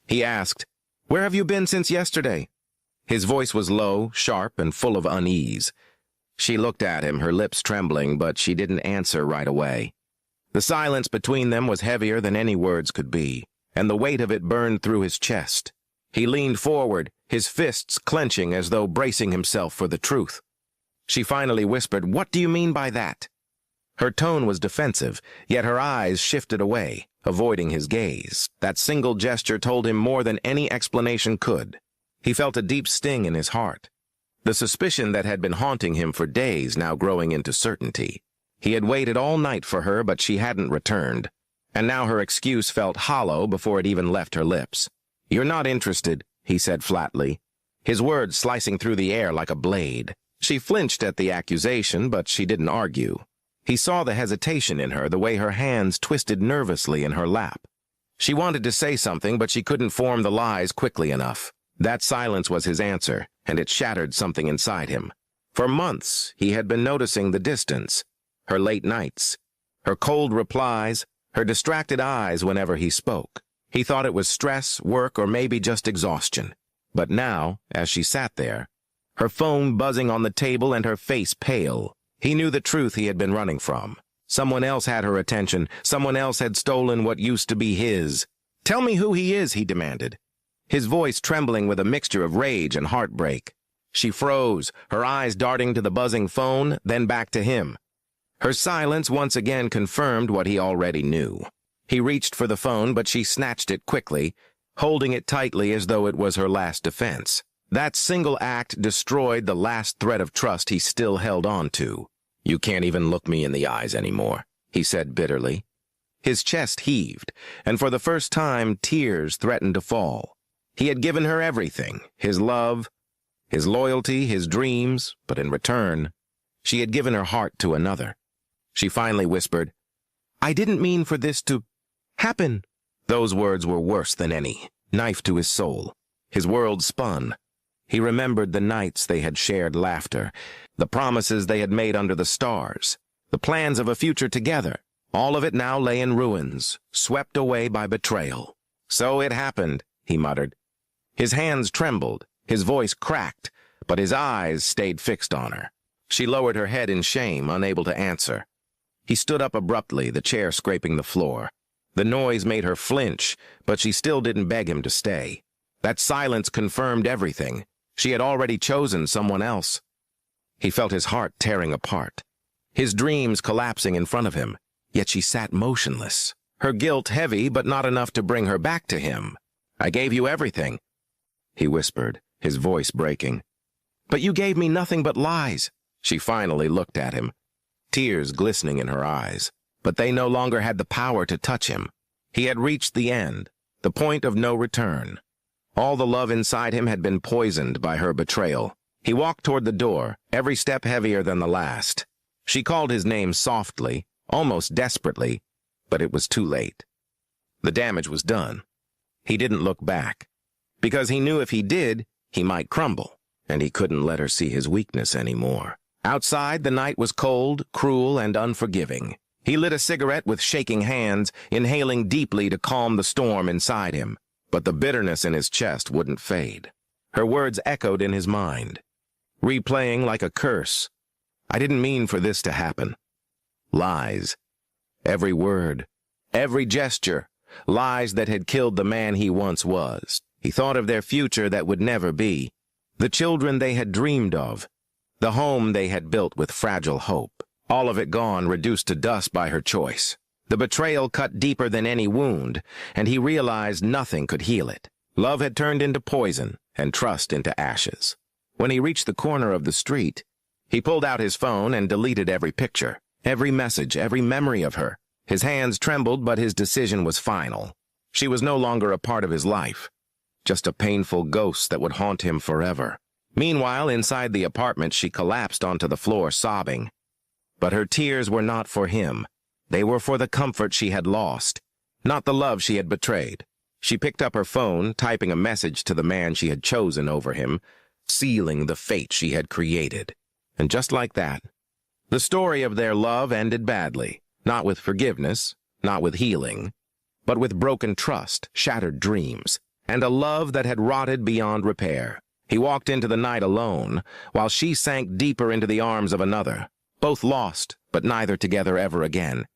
He asked, "Where have you been since yesterday?" His voice was low, sharp, and full of unease. She looked at him, her lips trembling, but she didn't answer right away. The silence between them was heavier than any words could be, and the weight of it burned through his chest. He leaned forward, his fists clenching as though bracing himself for the truth. She finally whispered, "What do you mean by that?" Her tone was defensive, yet her eyes shifted away, avoiding his gaze. That single gesture told him more than any explanation could. He felt a deep sting in his heart. The suspicion that had been haunting him for days now growing into certainty. He had waited all night for her, but she hadn't returned. And now her excuse felt hollow before it even left her lips. "You're not interested," he said flatly, his words slicing through the air like a blade. She flinched at the accusation, but she didn't argue. He saw the hesitation in her, the way her hands twisted nervously in her lap. She wanted to say something, but she couldn't form the lies quickly enough. That silence was his answer, and it shattered something inside him. For months, he had been noticing the distance, her late nights, her cold replies, her distracted eyes whenever he spoke. He thought it was stress, work, or maybe just exhaustion. But now, as she sat there, her phone buzzing on the table and her face pale, he knew the truth he had been running from. Someone else had her attention. Someone else had stolen what used to be his. "Tell me who he is," he demanded, his voice trembling with a mixture of rage and heartbreak. She froze, her eyes darting to the buzzing phone, then back to him. Her silence once again confirmed what he already knew. He reached for the phone, but she snatched it quickly, holding it tightly as though it was her last defense. That single act destroyed the last thread of trust he still held on to. "You can't even look me in the eyes anymore," he said bitterly. His chest heaved, and for the first time tears threatened to fall. He had given her everything, his love, his loyalty, his dreams, but in return, she had given her heart to another. She finally whispered, "I didn't mean for this to happen." Those words were worse than any, knife to his soul. His world spun. He remembered the nights they had shared laughter, the promises they had made under the stars, the plans of a future together. All of it now lay in ruins, swept away by betrayal. "So it happened," he muttered. His hands trembled, his voice cracked, but his eyes stayed fixed on her. She lowered her head in shame, unable to answer. He stood up abruptly, the chair scraping the floor. The noise made her flinch, but she still didn't beg him to stay. That silence confirmed everything. She had already chosen someone else. He felt his heart tearing apart, his dreams collapsing in front of him, yet she sat motionless, her guilt heavy but not enough to bring her back to him. "I gave you everything," he whispered, his voice breaking. "But you gave me nothing but lies." She finally looked at him, tears glistening in her eyes, but they no longer had the power to touch him. He had reached the end, the point of no return. All the love inside him had been poisoned by her betrayal. He walked toward the door, every step heavier than the last. She called his name softly, almost desperately, but it was too late. The damage was done. He didn't look back, because he knew if he did, he might crumble, and he couldn't let her see his weakness anymore. Outside, the night was cold, cruel, and unforgiving. He lit a cigarette with shaking hands, inhaling deeply to calm the storm inside him. But the bitterness in his chest wouldn't fade. Her words echoed in his mind, replaying like a curse. "I didn't mean for this to happen." Lies. Every word, every gesture, lies that had killed the man he once was. He thought of their future that would never be, the children they had dreamed of, the home they had built with fragile hope. All of it gone, reduced to dust by her choice. The betrayal cut deeper than any wound, and he realized nothing could heal it. Love had turned into poison, and trust into ashes. When he reached the corner of the street, he pulled out his phone and deleted every picture, every message, every memory of her. His hands trembled, but his decision was final. She was no longer a part of his life, just a painful ghost that would haunt him forever. Meanwhile, inside the apartment, she collapsed onto the floor, sobbing. But her tears were not for him. They were for the comfort she had lost, not the love she had betrayed. She picked up her phone, typing a message to the man she had chosen over him, sealing the fate she had created. And just like that, the story of their love ended badly, not with forgiveness, not with healing, but with broken trust, shattered dreams, and a love that had rotted beyond repair. He walked into the night alone, while she sank deeper into the arms of another, both lost, but neither together ever again.